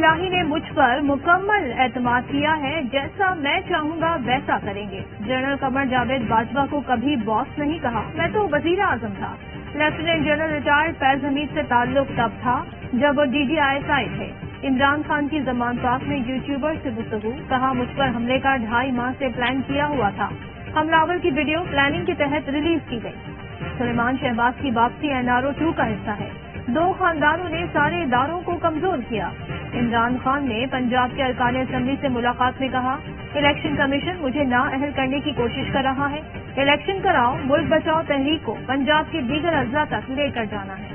الہی نے مجھ پر مکمل اعتماد کیا ہے، جیسا میں چاہوں گا ویسا کریں گے۔ جنرل قمر جاوید باجوہ کو کبھی باس نہیں کہا، میں تو وزیر اعظم تھا۔ لیفٹیننٹ جنرل ریٹائرڈ فیض حمید سے تعلق تب تھا جب وہ DGI تھے۔ عمران خان کی زمان پاک میں یوٹیوبر سے گفتگو، کہا مجھ پر حملے کا 2.5 ماہ سے پلان کیا ہوا تھا۔ حملاور کی ویڈیو پلاننگ کے تحت ریلیز کی گئی۔ سلیمان شہباز کی واپسی NRO 2 کا حصہ ہے۔ 2 خاندانوں نے سارے اداروں کو کمزور کیا۔ عمران خان نے پنجاب کے ارکان اسمبلی سے ملاقات میں کہا، الیکشن کمیشن مجھے نااہل کرنے کی کوشش کر رہا ہے۔ الیکشن کراؤ، ملک بچاؤ تحریک کو پنجاب کے دیگر اضلاع تک لے کر جانا ہے۔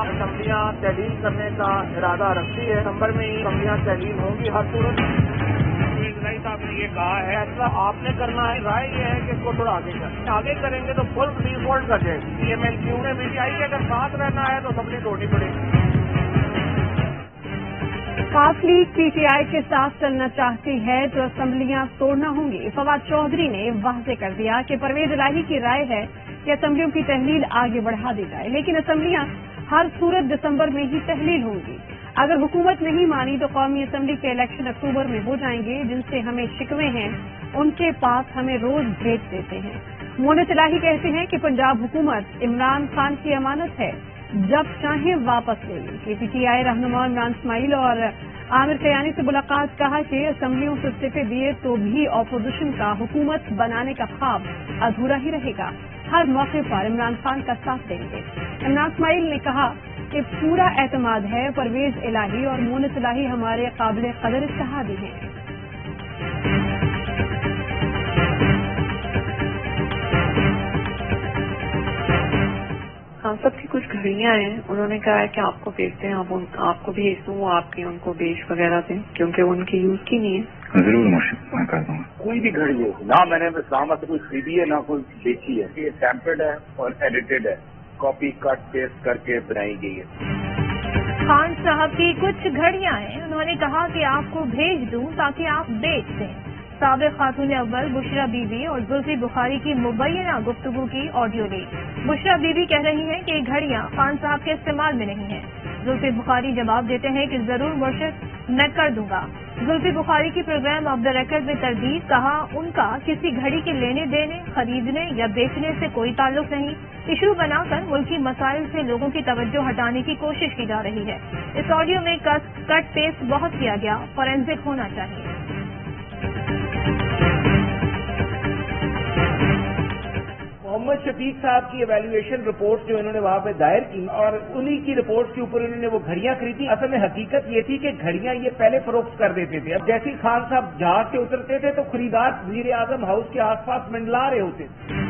اسمبلیاں تحلیل کرنے کا ارادہ رکھتی ہے۔ نومبر میں ہی اسمبلیاں تحلیل ہوں گی ہر صورت۔ ضلعی صاحب نے یہ کہا ہے ایسا آپ نے کرنا ہے، رائے یہ ہے کہ اس کو تھوڑا آگے کریں گے تو فل ریفولڈ کر جائے گی۔ MLQ نے BTI کے اگر ساتھ رہنا ہے تو اسمبلی توڑنی پڑے گی۔ خاص لیگ PTI کے ساتھ چلنا چاہتی ہے تو اسمبلیاں توڑنا ہوں گی۔ فواد چودھری نے واضح کر دیا کہ پرویز الہی کی رائے ہے کہ اسمبلیوں کی تحلیل آگے بڑھا دی جائے، لیکن اسمبلیاں ہر صورت دسمبر میں ہی تحلیل ہوں گی۔ اگر حکومت نہیں مانی تو قومی اسمبلی کے الیکشن اکتوبر میں ہو جائیں گے۔ جن سے ہمیں شکوے ہیں ان کے پاس ہمیں روز بھیج دیتے ہیں۔ مونس الہی کہتے ہیں کہ پنجاب حکومت عمران خان کی امانت ہے، جب چاہیں واپس لے لیں۔ PTI رہنما عمران اسماعیل اور عامر قیانی سے ملاقات، کہا کہ اسمبلیوں سے استعفے دیے تو بھی اپوزیشن کا حکومت بنانے کا خواب ادھورا ہی رہے گا، ہر موقع پر عمران خان کا ساتھ دیں گے۔ عمران اسماعیل نے کہا کہ پورا اعتماد ہے، پرویز الہی اور مونس الہی ہمارے قابل قدر اتحادی ہیں۔ ہم سب کی کچھ گھڑیاں ہیں، انہوں نے کہا ہے کہ آپ کو بھیجتے ہیں، آپ کو بھیج دوں، آپ کی ان کو بیچ وغیرہ دیں کیونکہ ان کی یوز کی نہیں ہے۔ ضرور میں کر دوں گا۔ کوئی بھی گھڑی ہو، نہ میں نے اسلام سے کوئی خریدی ہے نہ کوئی بیچی ہے، یہ ٹیمپرڈ ہے اور ایڈیٹڈ ہے، کاپی کٹ پیسٹ کر کے بنائی گئی ہے۔ خان صاحب کی کچھ گھڑیاں ہیں، انہوں نے کہا کہ آپ کو بھیج دوں تاکہ آپ بیچ دیں۔ سابق خاتون اول بشرا بی بی اور زلفی بخاری کی مبینہ گفتگو کی audio leak. Bushra be be کہہ رہی ہیں کہ یہ گھڑیاں خان صاحب کے استعمال میں نہیں ہیں۔ زلفی بخاری جواب دیتے ہیں کہ ضرور مرشد میں کر دوں گا۔ زلفی بخاری کی پروگرام آف دا ریکارڈ میں تردید، کہا ان کا کسی گھڑی کے لینے دینے، خریدنے یا بیچنے سے کوئی تعلق نہیں۔ ایشو بنا کر ملکی مسائل سے لوگوں کی توجہ ہٹانے کی کوشش کی جا رہی ہے۔ اس آڈیو میں کٹ پیسٹ بہت کیا گیا، فورینسک ہونا چاہیے۔ محمد شفیق صاحب کی ایویلویشن رپورٹ جو انہوں نے وہاں پہ دائر کی اور انہی کی رپورٹ کے اوپر انہوں نے وہ گھڑیاں خریدی۔ اصل میں حقیقت یہ تھی کہ گھڑیاں یہ پہلے فروخت کر دیتے تھے، اب جیسے خان صاحب جہاز سے اترتے تھے تو خریدار وزیر اعظم ہاؤس کے آس پاس منڈلا رہے ہوتے تھے۔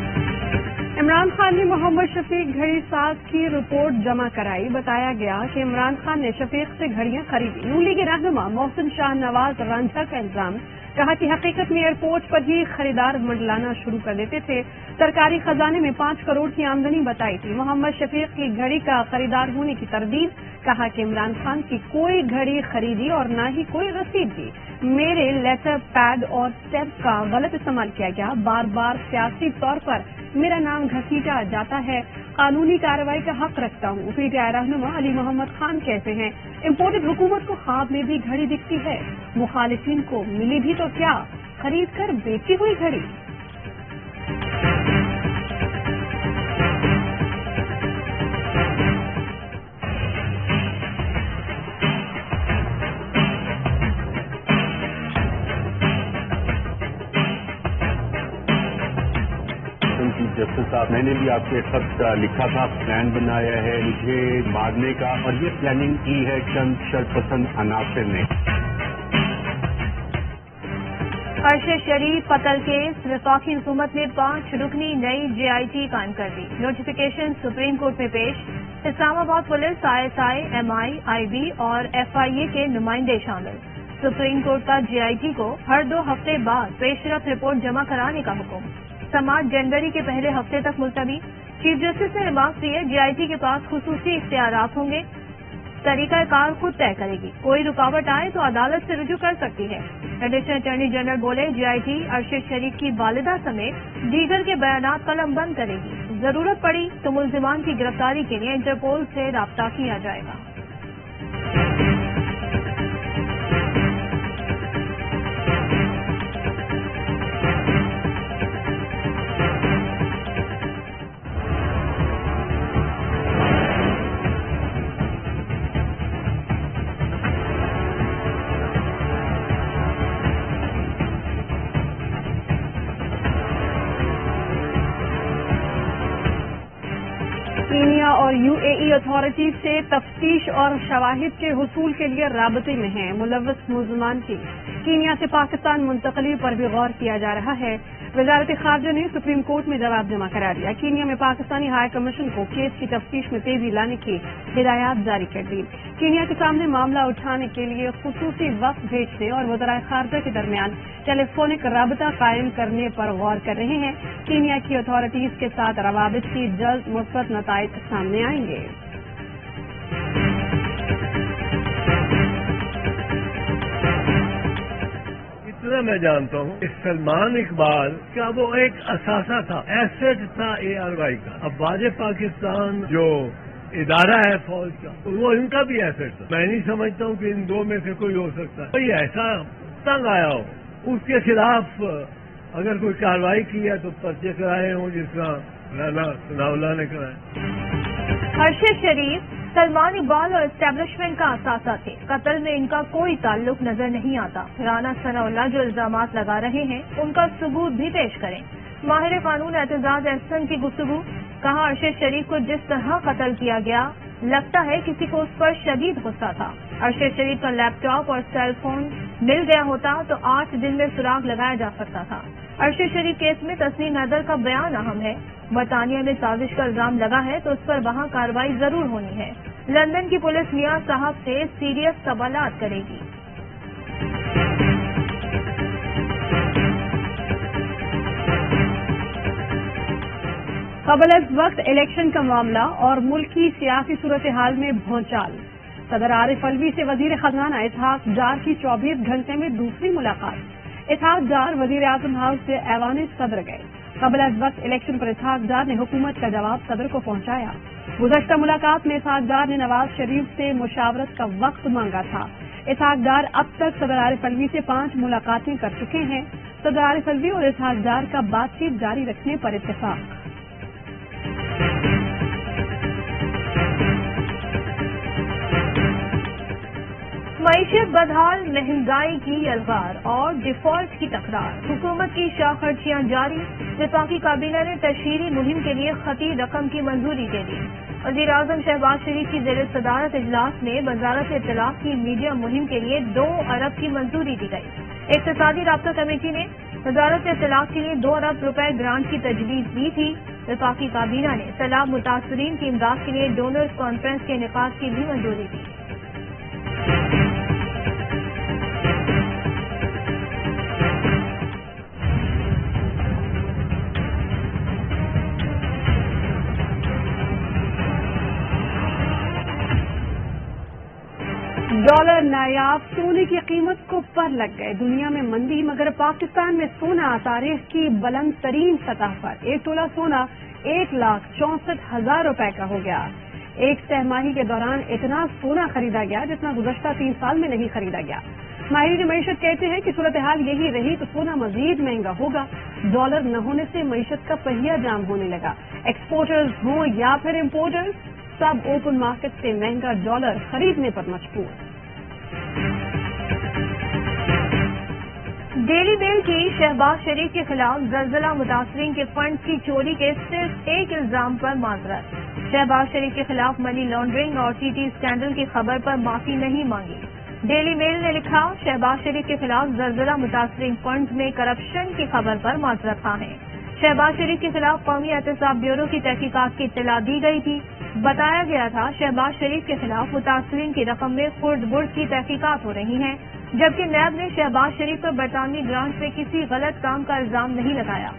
عمران خان نے محمد شفیق گھڑی ساز کی رپورٹ جمع کرائی۔ بتایا گیا کہ عمران خان نے شفیق سے گھڑیاں خریدی۔ نون لیگ رہنما محسن شاہ نواز رانجھا کا الزام، کہا کہ حقیقت میں ایئرپورٹ پر ہی خریدار منڈلانا شروع کر دیتے تھے۔ سرکاری خزانے میں 5 کروڑ کی آمدنی بتائی تھی۔ محمد شفیق کی گھڑی کا خریدار ہونے کی تردید، کہا کہ عمران خان کی کوئی گھڑی خریدی اور نہ ہی کوئی رسید دی۔ میرے لیٹر پیڈ اور اسٹیمپ کا غلط استعمال کیا گیا، بار بار سیاسی طور پر میرا نام گھسیٹا جاتا ہے، قانونی کارروائی کا حق رکھتا ہوں۔ PTI رہنما علی محمد خان کہتے ہیں امپورٹڈ حکومت کو خواب میں بھی گھڑی دکھتی ہے، مخالفین کو ملی بھی تو کیا، خرید کر بیچی ہوئی گھڑی۔ جسٹس صاحب، میں نے بھی آپ کے خط لکھا تھا، پلان بنایا ہے مجھے مارنے کا، اور یہ پلاننگ کی ہے چند شرپسند عناصر نے۔ ارشد شریف قتل کیس، وفاقی حکومت نے 5 رکنی نئی JIT قائم کر دی۔ نوٹیفیکیشن سپریم کورٹ میں پیش۔ اسلام آباد پولیس، ISI، MI، IB اور FIA کے نمائندے شامل۔ سپریم کورٹ کا JIT کو ہر 2 ہفتے بعد پیش رفت رپورٹ جمع کرانے کا حکم۔ سماعت جنوری کے پہلے ہفتے تک ملتوی۔ چیف جسٹس نے ریمارک دیے، JIT کے پاس خصوصی اختیارات ہوں گے۔ तरीका कार खुद तय करेगी। कोई रुकावट आए तो अदालत से रुजू कर सकती है। एडिशनल अटॉर्नी जनरल बोले, जीआईटी अरशद शरीफ की वालिदा समेत दीगर के बयानात कलम बंद करेगी। जरूरत पड़ी तो मुल्जिमान की गिरफ्तारी के लिए इंटरपोल से राब्ता किया जाएगा। कीनिया और यूएई अथॉरिटीज से तफ्तीश और शवाहिद के हुसूल के लिए राबते में हैं मुलव्वस मुल्जिमान की कीनिया से पाकिस्तान मुंतकली पर भी गौर किया जा रहा है। वजारत खारजा ने सुप्रीम कोर्ट में जवाब जमा करा दिया। कीनिया में पाकिस्तानी हाई कमीशन को केस की तफ्तीश में तेजी लाने की हिदायत जारी कर दी। कीनिया के सामने मामला उठाने के लिए खुसूसी वक्त भेजने और वज़राए खारजा के दरमियान टेलीफोनिक राबता कायम करने पर गौर कर रहे हैं। कीनिया की अथॉरिटीज के साथ रवाबित की जल्द मुस्बत नताइज सामने आएंगे। इतना मैं जानता हूँ सलमान इकबाल का वो एक असासा था, एसेट था ARY का। अब वाजे पाकिस्तान जो इदारा है फौज का, वो इनका भी एसेट था। मैं नहीं समझता हूँ कि इन दो में से कोई हो सकता है। कोई ऐसा तंग आया हो, उसके खिलाफ अगर कोई कार्रवाई की है तो पर्चे कराए हों, जिस तरह राना सनाउल्लाह ने कराए। अरशद शरीफ सलमान इकबाल और एस्टेब्लिशमेंट का असासा थे। कत्ल में इनका कोई ताल्लुक नजर नहीं आता। राना सनाउल्लाह जो इल्जामात लगा रहे हैं उनका सबूत भी पेश करें। माहिर कानून एतजाज एहसन की गुफ्तगू, कहा अरशद शरीफ को जिस तरह कत्ल किया गया लगता है किसी को उस पर शदीद गुस्सा था। अरशद शरीफ का लैपटॉप और सेल फोन मिल गया होता तो 8 दिन में सुराग लगाया जा सकता था। अरशद शरीफ केस में तस्नीम हैदर का बयान अहम है। बरतानिया में साजिश का इल्जाम लगा है तो उस पर वहां कार्रवाई जरूर होनी है। लंदन की पुलिस मियां साहब से सीरियस सवालात करेगी। कबल वक्त इलेक्शन का मामला और मुल्क की सियासी सूरत हाल में भौचाल। सदर आरिफ अलवी से वजीर खजाना इसहाक डार की 24 घंटे में दूसरी मुलाकात। इसहाक डार वजीर आजम हाउस से ऐवान सदर गए। कबल वक्त इलेक्शन पर इसहाक डार ने हुकूमत का जवाब सदर को पहुंचाया। गुज़श्ता मुलाकात में इसहाक डार ने नवाज शरीफ से मुशावरत का वक्त मांगा था। इसहाक डार अब तक सदर आरिफ अलवी से 5 मुलाकातें कर चुके हैं। सदर आरिफ अलवी और इसहाक डार का बातचीत जारी रखने पर इत्तेफाक। मईशत बदहाल, महंगाई की यलगार और डिफॉल्ट की तकरार। हुकूमत की शाह खर्चियां जारी। वफाकी काबीना ने तशहीरी मुहिम के लिए खती रकम की मंजूरी दे दी। वज़ीर आज़म शहबाज शरीफ की ज़ेर सदारत इजलास में वजारत इत्तलाफ की मीडिया मुहिम के लिए 2 अरब की मंजूरी दी गई। इक़्तिसादी राब्ता कमेटी ने वजारत इत्तलाफ के लिए 2 अरब रुपए ग्रांट की तजवीज़ दी थी। वफाकी काबीना ने सैलाब मुतासरीन की इमदाद के लिए डोनर्स कॉन्फ्रेंस के इनेकाद की भी मंजूरी दी। डॉलर नायाब, सोने की कीमत को पर लग गए। दुनिया में मंदी, मगर पाकिस्तान में सोना तारीख की बुलंद तरीन सतह पर। 1 तोला सोना 1,64,000 रुपए का हो गया। एक सहमाही के दौरान इतना सोना खरीदा गया जितना गुज़श्ता 3 साल में नहीं खरीदा गया। माहिरीन मईशत कहते हैं कि सूरत हाल यही रही तो सोना मजीद महंगा होगा। डॉलर न होने से मईशत का पहिया जाम होने लगा। एक्सपोर्टर्स हों या फिर इम्पोर्टर्स, सब ओपन मार्केट से महंगा डॉलर खरीदने पर मजबूर। डेली मेल की शहबाज शरीफ के खिलाफ ज़लज़ला मुतासरीन के फंड की चोरी के सिर्फ एक इल्जाम पर माजरत। शहबाज शरीफ के खिलाफ मनी लॉन्ड्रिंग और टीटी स्कैंडल की खबर पर माफी नहीं मांगी। डेली मेल ने लिखा, शहबाज शरीफ के खिलाफ ज़लज़ला मुतासरीन फंड में करप्शन की खबर पर माजरत खां। शहबाज शरीफ के खिलाफ कौमी एहतसाब ब्यूरो की तहकीकात की इत्तला दी गई थी। बताया गया था शहबाज शरीफ के खिलाफ मुतासरीन की रकम में खुर्द बुर्द की तहकीकात हो रही हैं, जबकि नैब ने शहबाज शरीफ पर बरतानवी ग्रांट में किसी गलत काम का इल्जाम नहीं लगाया।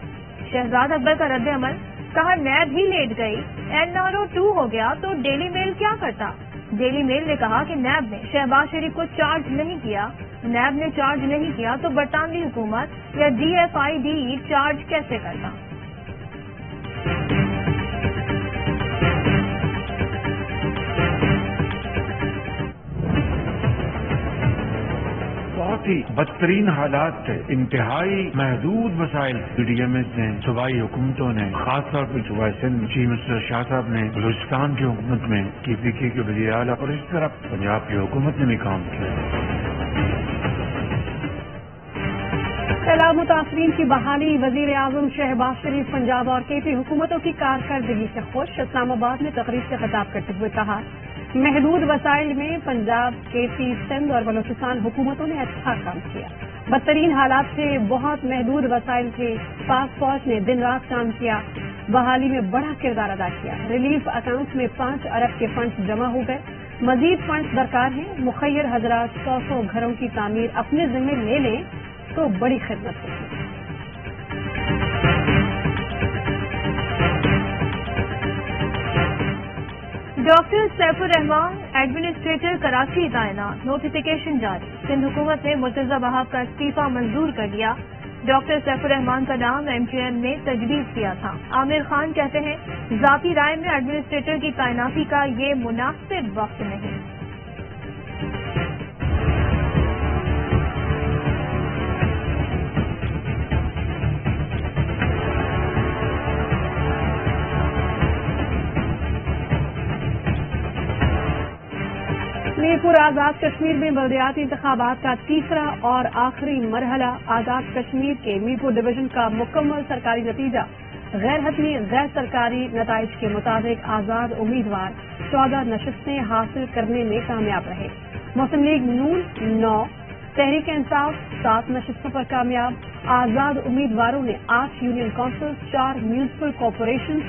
शहजाद अकबर का रद्द-ए-अमल, कहा नैब ही लेट गई, NRO 2 हो गया तो डेली मेल क्या करता। डेली मेल ने कहा कि नैब ने शहबाज शरीफ को चार्ज नहीं किया। नैब ने चार्ज नहीं किया तो बरतानवी हुकूमत या DFID चार्ज कैसे करता। बहुत ही बदतरीन हालात थे, इंतहाई महदूद वसाइल PDMS ने, सूबाई हुकूमतों ने, खास तौर पर सूबा सिंध चीफ मिनिस्टर शाह साहब ने, बलूचिस्तान की हुकूमत में, PPK के वज़ीर आला और इस तरह पंजाब की हुकूमत ने भी काम किया। सैलाब मुतासरीन की बहाली। वजीर आजम शहबाज शरीफ पंजाब और KP हुकूमतों की कारकर्दगी से खुश। इस्लामाबाद में तकरीर से खिताब करते हुए कहा, महदूद वसाइल में पंजाब, KP, सिंध और बलूचिस्तान हुकूमतों ने अच्छा काम किया। बदतरीन हालात थे, बहुत महदूद वसाइल थे, पाक फौज ने दिन रात काम किया, बहाली में बड़ा किरदार अदा किया। रिलीफ अकाउंट में 5 अरब के फंड्स जमा हो गए, मजीद फंड्स दरकार हैं। मुखैर हजरात 100 घरों की तामीर अपने जिम्मे ले लें तो बड़ी खिदमत होगी। डॉक्टर सैफुर रहमान एडमिनिस्ट्रेटर कराची तैनात। नोटिफिकेशन जारी। सिंध हुकूमत ने मुर्तजा वहाब का इस्तीफा मंजूर कर लिया। डॉक्टर सैफुर रहमान का नाम MTN ने तजवीज़ किया था। आमिर खान कहते हैं, ज़ाती राय में एडमिनिस्ट्रेटर की तैनाती का ये मुनासिब वक्त नहीं। मीरपुर आजाद कश्मीर में बल्दियाती इंतखाबात का तीसरा और आखिरी मरहला। आजाद कश्मीर के मीरपुर डिवीजन का मुकम्मल सरकारी नतीजा। गैर हतमी गैर सरकारी नताइज के मुताबिक आजाद उम्मीदवार 14 नशिस्तें हासिल करने में कामयाब रहे। मुस्लिम लीग नून 9, तहरीक इंसाफ 7 नशिस्तों पर कामयाब। आजाद उम्मीदवारों ने 8 union council, 4 municipal corporation,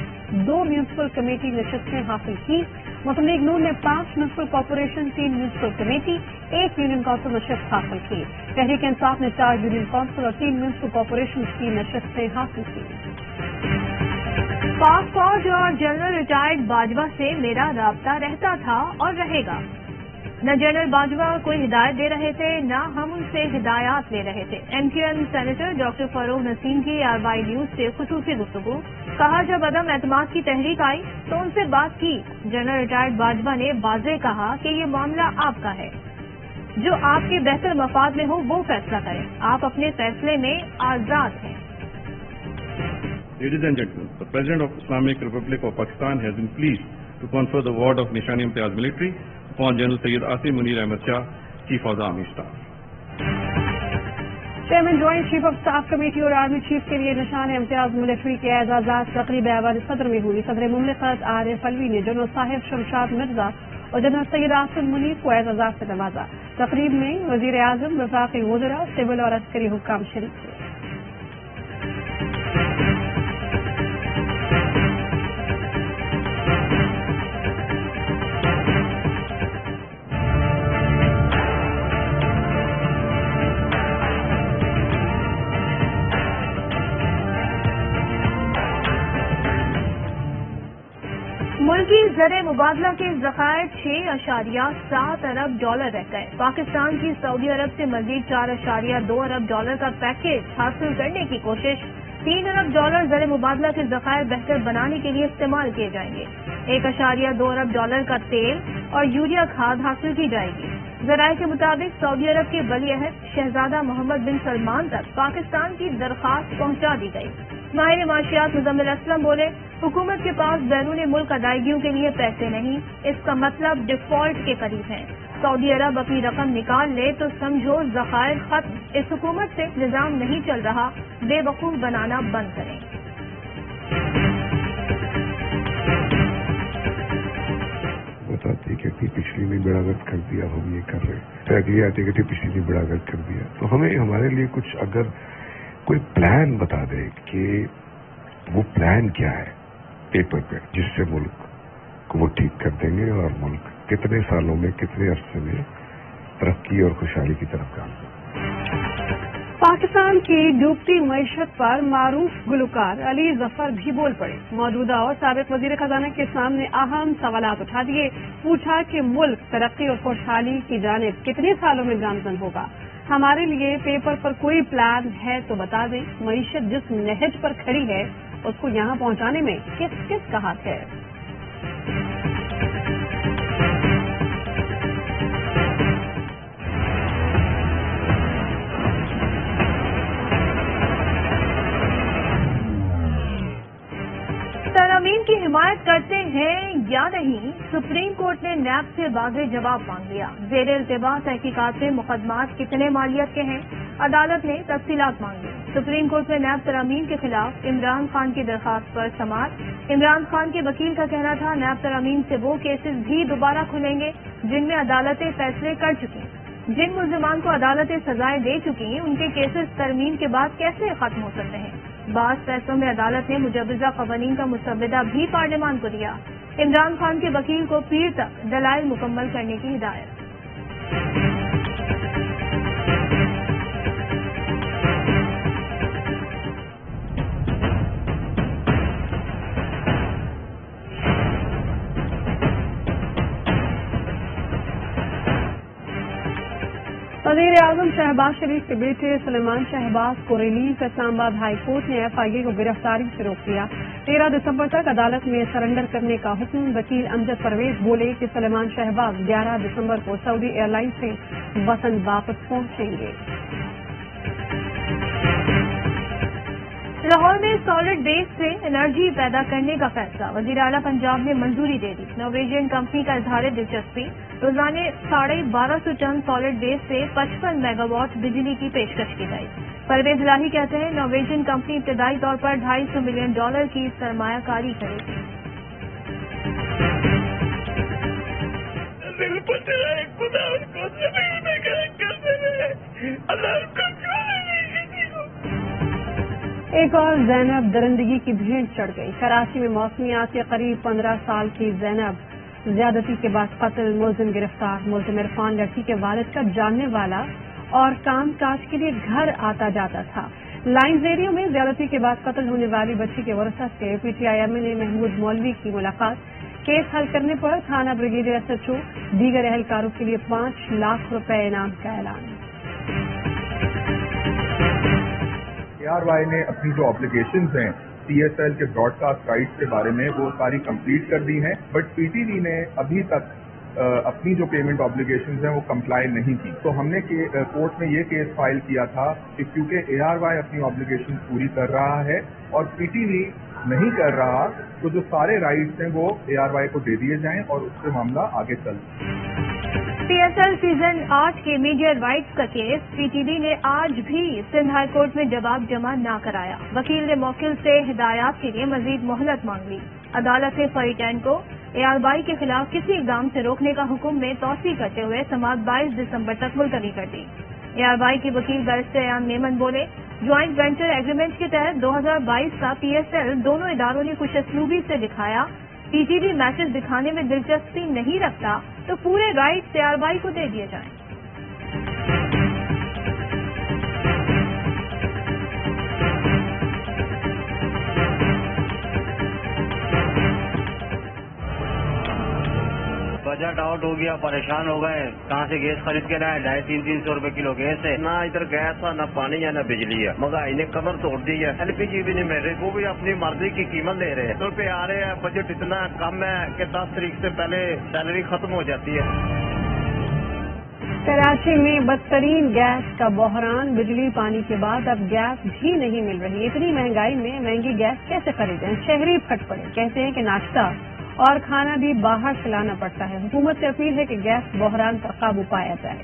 2 municipal committee नशिस्तें हासिल की। मुस्लिम लीग नून ने 5 municipal corporation, 3 municipal committee, 1 union council नशिस्त हासिल की। तहरीक इंसाफ ने 4 यूनियन काउंसिल और 3 म्यूनिसिपल कॉरपोरेशन की नशिस्तें हासिल की। पाक फौज और जनरल रिटायर्ड बाजवा से मेरा राब्ता रहता था और रहेगा। न जनरल बाजवा कोई हिदायत दे रहे थे, न हम उनसे हिदायत ले रहे थे। MTN senator doctor Farrukh Naseem की RY न्यूज से खुसूसी गुफ्तगू। कहा, जब अदम एतमाद की तहरीक आई तो उनसे बात की। जनरल रिटायर्ड बाजवा ने वाज़ेह कहा कि ये मामला आपका है, जो आपके बेहतर मफाद में हो वो फैसला करें, आप अपने फैसले में आजाद हैं। Ladies and gentlemen, the President of Islamic Republic of Pakistan has been pleased to confer the award of Nishan-e-Imtiyaz Military upon General Sayyid Asim Munir Ahmad Shah, Chief of the Army Staff. Chairman joint chief of staff committee और army chief के लिए निशान-ए-इम्तियाज military के एजाजात तकरीब अहवाल सदर में हुई। सदर मुमलिकत आरिफ अलवी ने जनरल साहिब शमशाद मिर्जा और जनरल सैयद आसिम मुनीर को एजाजात से नवाजा। तकरीब में वजीर आजम, वफाकी वज़रा, सिविल और अस्करी हुक्काम शरीक हुए। मुल्की ज़र मुबादला के ज़खायर 6.7 अरब डॉलर रह गए। पाकिस्तान की सऊदी अरब से मजीद 4.2 अरब डॉलर का पैकेज हासिल करने की कोशिश। 3 अरब डॉलर ज़र मुबादला के ज़खायर बेहतर बनाने के लिए इस्तेमाल किए जाएंगे। 1.2 अरब डॉलर का तेल और यूरिया खाद हासिल की जाएगी। ज़राए के मुताबिक सऊदी अरब के वली अहद शहजादा मोहम्मद बिन सलमान तक पाकिस्तान की दरख्वास्त पहुंचा दी गई। माहिर माशियात मुजम्मिल असलम बोले, हुकूमत के पास बैरून मुल्क अदायगियों के लिए पैसे नहीं, इसका मतलब डिफॉल्ट के करीब है। सऊदी अरब अपनी रकम निकाल ले तो समझो ज़खायर खत्म। इस हुकूमत से निजाम नहीं चल रहा, बेवकूफ बनाना बंद करें। बताती कहती पिछली ने बड़ा गलत कर दिया, हम ये कर रहे। अगली आती कहती पिछली ने बड़ा गलत कर दिया। तो हमें हमारे लिए कुछ अगर कोई प्लान बता दे कि वो प्लान क्या है पेपर पे, जिससे मुल्क को वो ठीक कर देंगे और मुल्क कितने सालों में, कितने अरसे में तरक्की और खुशहाली की तरफ गामज़द। पाकिस्तान की डूबती मईशत पर मारूफ गुलकार अली जफर भी बोल पड़े। मौजूदा और साबिक वजीर खजाना के सामने अहम सवालात उठा दिए। पूछा कि मुल्क तरक्की और खुशहाली की जानिब कितने सालों में गामजन होगा। हमारे लिए पेपर पर कोई प्लान है तो बता दें। मईशत जिस नहज पर खड़ी है उसको यहाँ पहुँचाने में किस किस का हाथ है। तरमीम की हिमायत करते हैं या नहीं, सुप्रीम कोर्ट ने नैब से वाज़ेह जवाब मांग लिया। ज़ेर इल्तिबा तहकीकात में मुकदमात कितने मालियत के हैं, अदालत ने तफसीलात मांगी। सुप्रीम कोर्ट में नैब तरमीम के खिलाफ इमरान खान की दरखास्त पर समाअत। इमरान खान के वकील का कहना था नैब तरमीम से वो केसेस भी दोबारा खुलेंगे जिनमें अदालतें फैसले कर चुकी। जिन मुल्जिमान को अदालतें सजाएं दे चुकी उनके केसेस तरमीम के बाद कैसे खत्म हो सकते हैं। बाज़ फैसलों में अदालत ने मुजव्वज़ा क़वानीन का मुसव्वदा भी पार्लियामान को दिया। इमरान खान के वकील को पीर तक दलाइल मुकम्मल करने की हिदायत। वज़ीर आज़म शहबाज शरीफ के बेटे सलेमान शहबाज को रिलीज इस्लामाबाद हाई कोर्ट ने FIA को गिरफ्तारी से रोक दिया। 13 दिसंबर तक अदालत में सरेंडर करने का हुक्म। वकील अमजद परवेज बोले कि सलेमान शहबाज 11 दिसंबर को सऊदी एयरलाइन से वतन वापस पहुंचेंगे। लाहौर में सॉलिड वेस्ट से एनर्जी पैदा करने का फैसला। वज़ीर आला पंजाब ने मंजूरी दे दी। नॉर्वेजियन कंपनी का इजहार दिलचस्पी। रोजाने 1250 टन सॉलिड वेस्ट से 55 मेगावाट बिजली की पेशकश की गई। परवेज इलाही कहते हैं नॉर्वेजियन कंपनी इब्तदाई तौर पर $250 मिलियन की सरमायाकारी करेगी। एक और ज़ैनब दरिंदगी की भेंट चढ़ गई। कराची में मौसमियात के करीब 15 साल की ज़ैनब ज्यादती के बाद कत्ल, मुलजिम गिरफ्तार। मुलजिम इरफान लड़की के वालिद का जानने वाला और काम काज के लिए घर आता जाता था। लाइन्स एरिया में ज्यादती के बाद कत्ल होने वाली बच्ची के वरसा से PTI ने महमूद मौलवी की मुलाकात। केस हल करने पर थाना ब्रिगेडियर SHO दीगर एहलकारों के लिए 5 लाख रुपए इनाम का ऐलान। ARY ने अपनी जो ऑब्लिगेशंस हैं CSL के ब्रॉडकास्ट राइट्स के बारे में वो सारी कंप्लीट कर दी हैं, बट PTV ने अभी तक अपनी जो पेमेंट ऑब्लिगेशंस हैं वो कंप्लाई नहीं की। तो हमने कोर्ट में ये केस फाइल किया था कि क्योंकि ARY अपनी ऑब्लिगेशंस पूरी कर रहा है और PTV नहीं कर रहा, तो जो सारे राइट्स हैं वो ARY को दे दिए जाएं और उससे मामला आगे चल। CSL सीजन 8 के मीडिया राइट्स का केस PTV ने आज भी सिंध हाई कोर्ट में जवाब जमा न कराया। वकील ने मौकिल से हिदायत के लिए मजीद मोहलत मांग ली। अदालत ने फरीकैन को ARY के खिलाफ किसी इक़दाम से रोकने का हुक्म में तौसीह करते हुए समाअत 22 दिसंबर तक मुलतवी कर दी। ARY के वकील बैरिस्टर अयान मेमन बोले ज्वाइंट वेंचर एग्रीमेंट के तहत 2022 का PSL दोनों इदारों ने खुशअस्लूबी से दिखाया। PTV मैचेस दिखाने में दिलचस्पी नहीं रखता तो पूरे राइट्स ARY को दे दिए जाएं। बजट आउट हो गया, परेशान हो गए। कहाँ से गैस खरीद के लाए? 250-300 रुपए किलो गैस है। ना इधर गैस है, ना पानी है, ना बिजली है। महंगाई ने कमर तोड़ दी है। LPG भी नहीं मिल रही, वो भी अपनी मर्जी की कीमत ले रहे हैं। तो पे आ रहे हैं, बजट इतना कम है कि 10 तारीख से पहले सैलरी खत्म हो जाती है। कराची में बदतरीन गैस का बहरान। बिजली पानी के बाद अब गैस भी नहीं मिल रही। इतनी महंगाई में महंगी गैस कैसे खरीदें? शहरी फट पड़े। कहते हैं कि नाश्ता और खाना भी बाहर से लाना पड़ता है। हुकूमत से अपील है कि गैस बहरान पर काबू पाया जाए।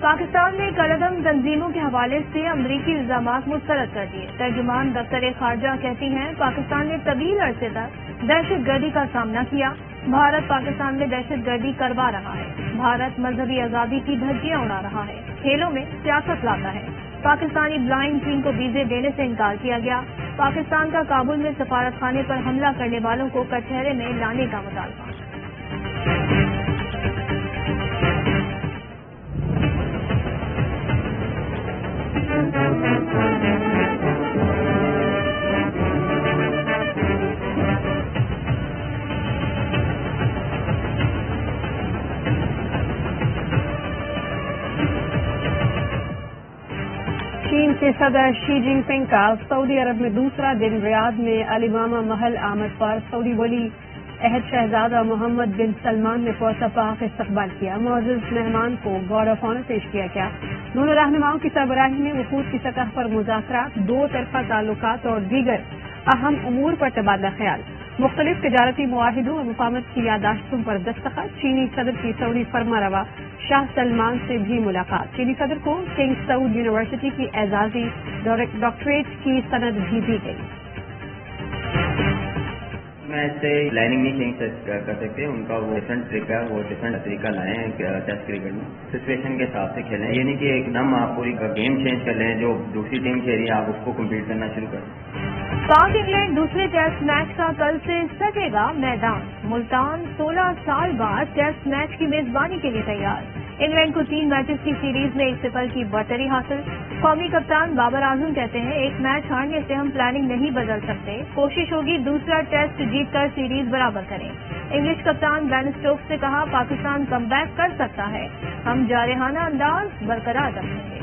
पाकिस्तान ने कलअदम तंजीमों के हवाले से अमरीकी इल्जामात मुस्तरद कर दिए। तर्जुमान दफ्तर खारजा कहती हैं पाकिस्तान ने तवील अरसे तक दहशतगर्दी का सामना किया। भारत पाकिस्तान में दहशतगर्दी करवा रहा है। भारत मजहबी आजादी की धज्जियां उड़ा रहा है, खेलों में सियासत लाता है। पाकिस्तानी ब्लाइंड टीम को वीजे देने से इनकार किया गया। पाकिस्तान का काबुल में सफारतखाने पर हमला करने वालों को कचहरे में लाने का मुतालबा। चीन के सदर शी जिनपिंग का सऊदी अरब में दूसरा दिन रियाद में अलीमामा महल आमद पर सऊदी वली अहद शहजादा मोहम्मद बिन सलमान ने पुरसपाक इस्तकबाल किया। मुअज़्ज़ज़ मेहमान को गार्ड ऑफ ऑनर पेश किया गया। दोनों रहनुमाओं की सरबराही में वफूद की सतह पर मुज़ाकरात, दो तरफा ताल्लुकात और दीगर अहम उमूर पर तबादला ख्याल, मुख्तलिफ तिजारती मुआहिदों और मुफाहमत की यादाश्तों पर दस्तखत। चीनी सदर की सऊदी फरमारवा शाह सलमान से भी मुलाकात। चीनी सदर को किंग सऊद यूनिवर्सिटी की एजाजी डॉक्टरेट की सनद भी दी गई। मैं इससे लाइनिंग नहीं चेंज कर सकते, उनका वो डिफरेंट तरीका है, वो डिफरेंट तरीका लाए हैं टेस्ट क्रिकेट में, सिचुएशन के हिसाब से खेलें। ये नहीं कि एकदम आप पूरी गेम चेंज कर लें, जो दूसरी टीम खेल रही है आप उसको कम्पीट करना शुरू करें। पाक इंग्लैंड दूसरे टेस्ट मैच का कल से सजेगा मैदान। मुल्तान 16 साल बाद टेस्ट मैच की मेजबानी के लिए तैयार। इंग्लैंड को 3 मैचेस की सीरीज में 1-0 की बढ़तरी हासिल। कौमी कप्तान बाबर आजम कहते हैं, एक मैच हारने से हम प्लानिंग नहीं बदल सकते, कोशिश होगी दूसरा टेस्ट जीतकर सीरीज बराबर करें। इंग्लिश कप्तान बेन स्टोक्स ने कहा, पाकिस्तान कमबैक कर सकता है, हम जारहाना अंदाज बरकरार रखेंगे।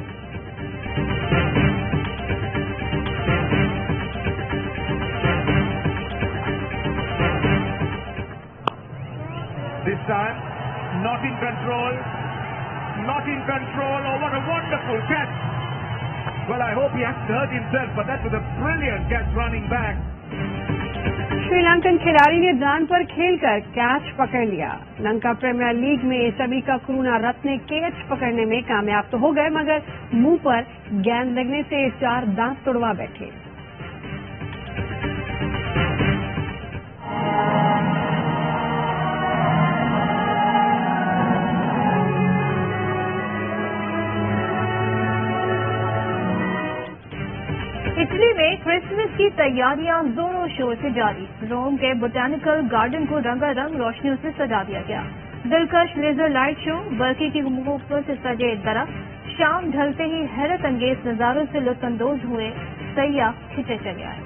This time, not in control. Oh, what a wonderful catch. Well, I hope he hasn't hurt himself, but that was a brilliant catch running back. Sri Lankan खिलाड़ी ने जान पर खेलकर कैच पकड़ लिया। लंका प्रीमियर लीग में शबीका करुणारत्ने कैच पकड़ने में कामयाब तो हो गए, मगर मुंह पर गेंद लगने से 4 दांत तोड़वा बैठे। इटली में क्रिसमस की तैयारियां जोरों शोर से जारी। रोम के बोटैनिकल गार्डन को रंगारंग रोशनियों से सजा दिया गया। दिलकश लेजर लाइट शो, बर्की की खूबसूरत से सजे दरख्त, शाम ढलते ही हैरत अंगेज नजारों से लुत्फानंदोज हुए सैयाह खिंचे चले आए।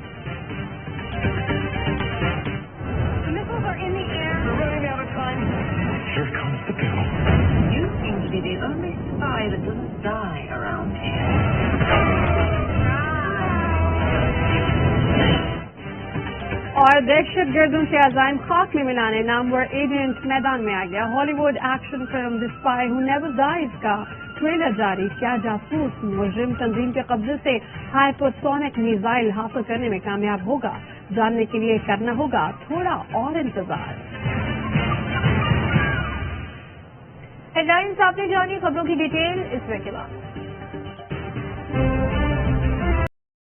और दहशत गर्दों से अजाइम खाक में मिलाने नामवर एजेंट मैदान में आ गया। Hollywood action film the spy who never dies का ट्रेलर जारी। क्या जासूस मुजरिम तंजीम के कब्जे से हाइपरसोनिक मिसाइल हासिल करने में कामयाब होगा? जानने के लिए करना होगा थोड़ा और इंतजार। हेडलाइंस आपने जानी, खबरों की डिटेल इस ब्रेक के बाद।